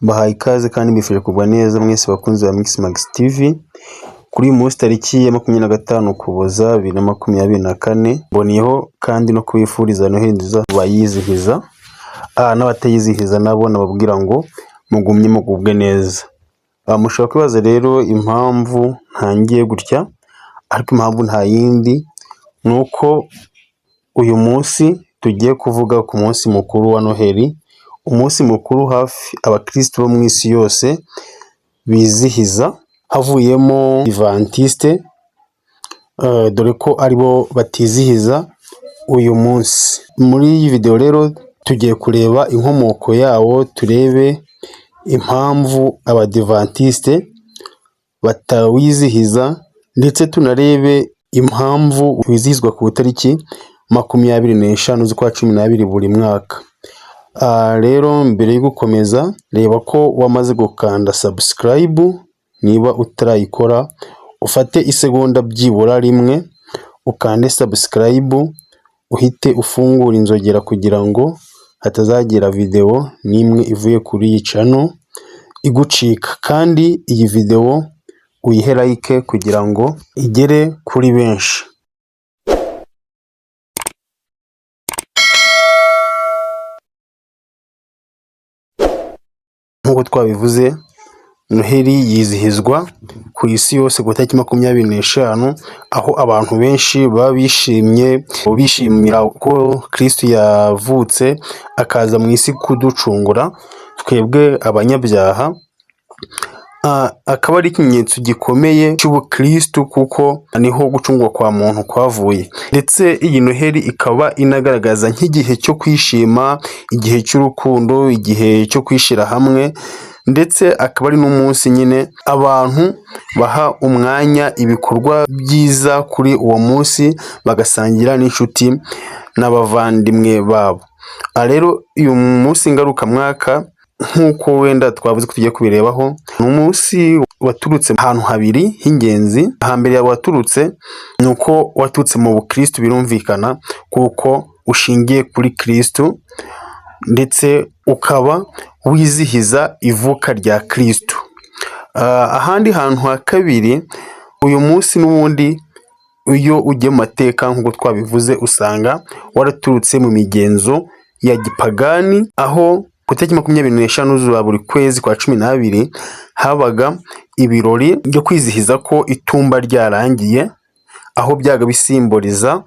Bahaye ikaze kandi mbifuje kugwa neza mwese bakunzi ba Mixmax TV. Kuri uyu munsi tariki ya 25 Ukuboza 2024 mboniyeho kandi no kubifuriza Noheli nziza bayizihiza. N'abatayizihiza nabo nababwira ngo mugumye mugubwe neza. Mushobora kwibaza rero impamvu ntangiye gutya, ariko impamvu nta yindi nuko uyu munsi tugiye kuvuga ku munsi mukuru wa Noheli, umunsi mukuru hafi abakristo bo mu isi yose bizihiza, havuyemo Adventiste dore ko aribo batizihiza uyu munsi. Muri iyi video rero tugiye kureba inkomoko yawo, turebe impamvu Abadventiste batawizihiza, ndetse tunarebe impamvu wizihizwa ku tariki 25 z'ukwa 12 buri mwaka. Rero mbere yo gukomeza, reba ko wamaze gukanda subscribe niba utarayikora, ufate isegonda byibura rimwe ukande subscribe, uhite ufungura inzogera kugira ngo hatazagira video nimwe ivuye kuri iyi channel igucika, kandi iyi video uyihe like kugira ngo igere kuri benshi. Nk'uko twabivuze, Noheli yizihizwa ku isi yose ku tariki 25, aho abantu benshi baba bishimira ko Kristo yavutse akaza mu isi kuducungura twebwe abanyabyaha. Akaba ari ikimenyetso gikomeye cy'ubukristo, kuko niho gucungwa kwa muntu kwavuye. Ndetse iyi Noheli ikaba inagaragaza nk'igihe cyo kwishima, igihe cy'urukundo, igihe cyo kwishira hamwe, ndetse akaba ari n'umunsi nyine abantu baha umwanya ibikorwa byiza kuri uwo munsi, bagasangira n'inshuti n'abavandimwe babo. Rero uyu munsi ngarukamwaka, nk'uko wenda twavuze ko tugiye kubirebaho, ni umunsi waturutse ahantu habiri h'ingenzi. Hambere ya waturutse ni uko waturutse mu bukristo, birumvikana kuko ushingiye kuri Kristo, ndetse ukaba wizihiza ivuka rya Kristo. Ahandi hantu ha kabiri, uyu munsi n'ubundi iyo ugiye mu mateka nk'uko twabivuze, usanga waraturutse mu migenzo ya gipagani, aho ku tariki 25 za buri kwezi kwa 12 habaga ibirori byo kwizihiza ko itumba ryarangiye, aho byaga bisimboliza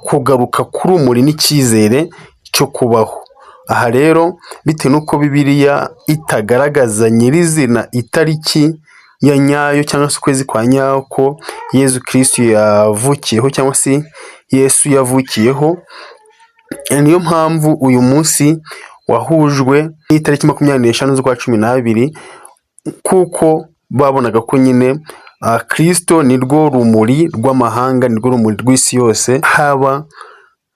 kugaruka k'urumuri n'icyizere cyo kubaho. Aha rero bitewe n'uko Bibiliya itagaragaza nyirizina itariki ya nyayo cyangwa se ukwezi kwa nyako Yesu Kristo yavukiyeho cyangwa se Yesu yavukiyeho, niyo mpamvu uyu munsi wahujwe n'itariki 25 z'ukwa 12, kuko babonaga ko nyine Kristo ni rwo rumuri rw'amahanga, ni rwo rumuri rw'isi yose, haba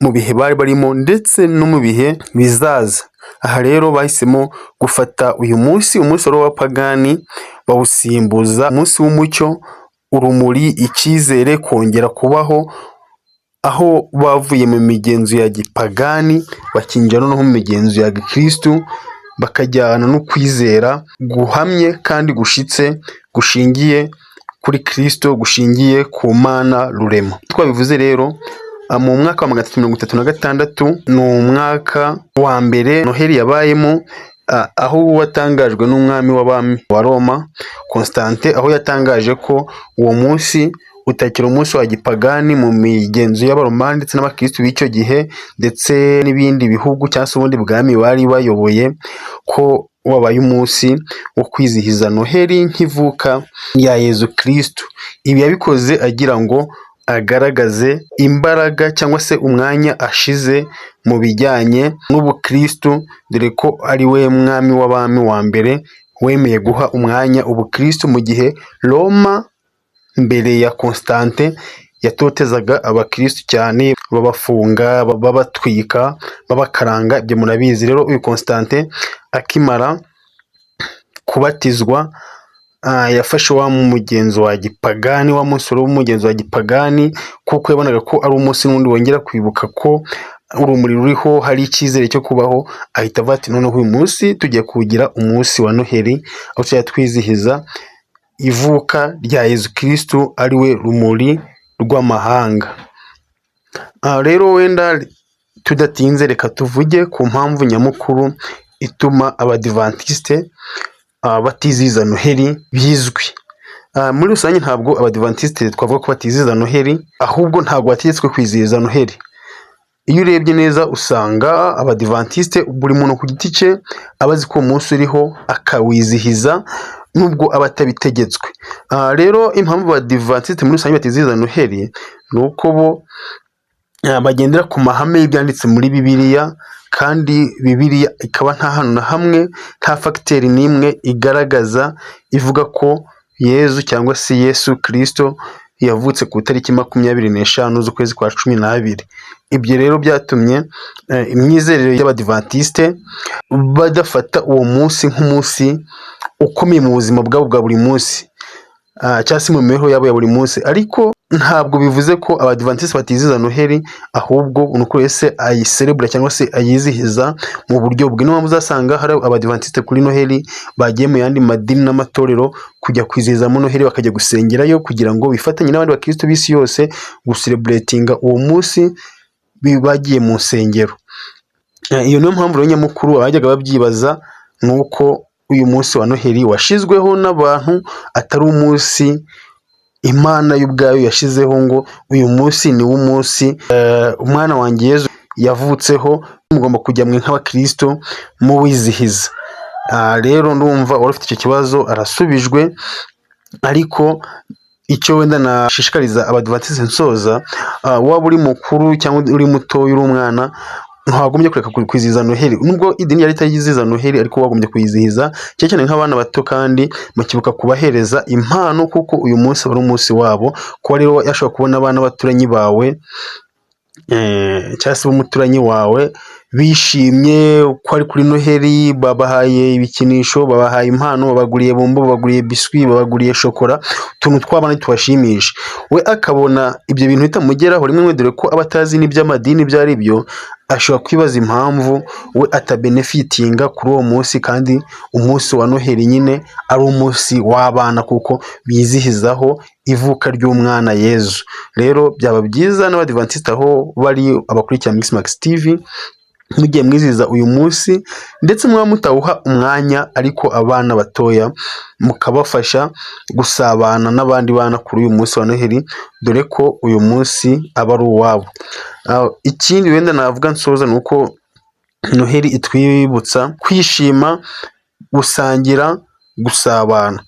mu bihe bari barimo ndetse no mu bihe bizaza. Aha rero bahisemo gufata uyu munsi, umunsi w'abapagani, bawusimbuza umunsi w'umucyo, urumuri, icyizere, kongera kubaho, aho bavuye mu migenzo ya gipagani bakinjira no mu migenzo ya Kristo, bakajyana no kwizera guhamye kandi gushitse, gushingiye kuri Kristo, gushingiye ku Mana rurema. Twabivuze rero, mu mwaka wa 336 ni umwaka wa mbere Noheli yabayemo, aho watangajwe n'umwami w'abami wa Roma Constante, aho yatangaje ko uwo munsi utakira umunsi wa gipagani mu migenzo y'abaromani ndetse n'abakristo b'icyo gihe, ndetse n'ibindi bihugu cyangwa se ubundi bwami bari bayoboye, ko wabaye umunsi wo kwizihiza Noheli nk'ivuka ya Yesu Kristo. Ibi yabikoze agira ngo agaragaze imbaraga cyangwa se umwanya ashize mu bijyanye n'ubukristo, dore ko ari we mwami w'abami wa mbere wemeye guha umwanya ubukristo, mu gihe Roma mbere ya Constante yatotezaga abakristo cyane, babafunga, babatwika, babakaranga. Ibyo murabizi. Rero uyu Constante akimara kubatizwa, yafashe wa mugenzo wa gipagani, wa munsi w'umugenzo wa gipagani, kuko yabonaga ko ari umunsi n'undi wongera kwibuka ko urumuri ruriho, hari icyizere cyo kubaho, ahita avuga ati noneho uyu munsi tugiye kuwugira umunsi wa Noheli, aho tujya twizihiza ivuka rya Yezu Kristo ari we rumuri rw'amahanga. Rero wenda tudatinze reka tuvuge ku mpamvu nyamukuru ituma abadivantisite batizihiza Noheli bizwi. Muri rusange ntabwo abadivantisite twavuga ko batizihiza Noheli, ahubwo ntabwo bategetswe kwizihiza Noheli. Iyo urebye neza usanga abadivantisite buri muntu ku giti cye aba azi ko uwo munsi uriho akawizihiza nubwo aba atabitegetswe. Rero impamvu abadivantisite muri rusange batizihiza Noheli ni uko bo bagendera ku mahame y'ibyanditse muri Bibiliya, kandi Bibiliya ikaba nta hantu na hamwe, nta fagiteri n'imwe igaragaza ivuga ko Yezu cyangwa se Yesu Kristo yavutse ku itariki 25 z'ukwezi kwa 12. Ibyo rero byatumye imyizerere y'abadivantisite badafata uwo munsi nk'umunsi ukomeye mu buzima bwabo bwa buri munsi, cyangwa se mu mibereho yabo ya buri munsi. Ariko ntabwo bivuze ko abadivantisite batizihiza Noheli, ahubwo umuntu wese ayiserebura cyangwa se ayizihiza mu buryo bwe. Niyo mpamvu uzasanga hari abadivantisite kuri Noheli bagiye mu yandi madini n'amatorero kujya kwizihizamo Noheli, bakajya gusengerayo kugira ngo bifatanye n'abandi bakristo b'isi yose gusereburetinga uwo munsi bagiye mu nsengero. Iyo niyo mpamvu rero nyamukuru abajyaga babyibaza ni uko uyu munsi wa Noheli washizweho n'abantu, atari umunsi Imana y'ubwayo yashizeho ngo uyu munsi ni wo munsi umwana wanjye Yezu yavutseho, mugomba kujya mwe nk'abakristo mu wizihiza. Rero ndumva wari ufite icyo kibazo arasubijwe, ariko icyo wenda nashishikariza abadivantisite nsoza, waba uri mukuru cyangwa uri muto uri umwana, ntagombye kureka kwizihiza Noheli. Nubwo idini yari itayizihiza Noheli, ariko wagombye kuyizihiza cyane cyane nk'abana bato, kandi mukibuka kubahereza impano, kuko uyu munsi wari umunsi wabo. Kuba rero yashobora kubona abana baturanyi bawe cyangwa se b'umuturanyi wawe bishimye ko ari kuri Noheli, babahaye ibikinisho, babahaye impano, babaguriye bombo, babaguriye biswi, babaguriye shokora, utuntu tw'abana tubashimisha, we akabona ibyo bintu bitamugeraho rimwe, dore ko aba atazi n'iby'amadini ibyo ari byo, ashobora kwibaza impamvu we atabenefitinga kuri uwo munsi, kandi umunsi wa Noheli nyine ari umunsi w'abana kuko bizihizaho ivuka ry'umwana Yezu. Rero byaba byiza n'abadivantisite aho bari abakurikira Mixmax TV mugiye mwizihiza uyu munsi, ndetse mwaba mutawuha umwanya, ariko abana batoya mukabafasha gusabana n'abandi bana kuri uyu munsi wa Noheli, dore ko uyu munsi aba ari uwabo. Ikindi wenda navuga nsoza ni uko Noheli itwibutsa kwishima, gusangira, gusabana,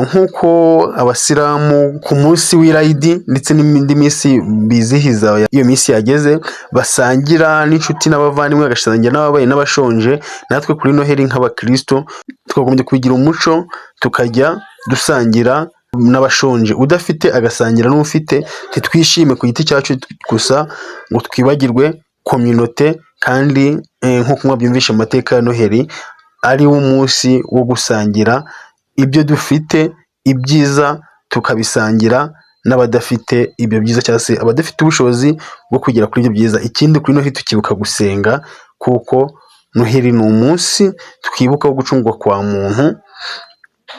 nk'uko abasilamu ku munsi w'irayidi ndetse n'indi minsi bizihiza iyo minsi yageze basangira n'inshuti n'abavandimwe, bagasangira n'ababaye n'abashonje. Natwe kuri Noheli nk'abakristo twagombye kugira umuco, tukajya dusangira n'abashonje, udafite agasangira n'ufite. Ntitwishime ku giti cyacu gusa ngo twibagirwe kominote, kandi nk'uko mwabyumvishe mu mateka ya Noheli ari wo munsi wo gusangira ibyo dufite, ibyiza tukabisangira n'abadafite ibyo byiza, cyangwa se abadafite ubushobozi bwo kugera kuri ibyo byiza. Ikindi kuri Noheli tukibuka gusenga, kuko Noheli ni umunsi twibuka wo gucungwa kwa muntu.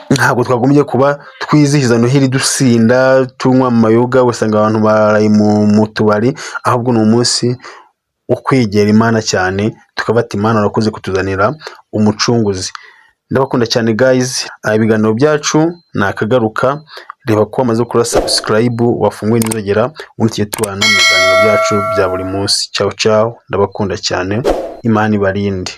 Ntabwo twagombye kuba twizihiza Noheli dusinda, tunywa amayoga, ugasanga abantu baraye mu tubari, ahubwo ni umunsi wo kwegera Imana cyane, tukabata Imana urakoze kutuzanira umucunguzi. Ndabakunda cyane guys, ibiganiro byacu nakagaruka, reba ko wamaze gukora subscribe, wafunguye n'inzogera, ubundi tujye tubana mu biganiro byacu bya buri munsi. Ciao ciao, ndabakunda cyane, Imana ibarinde.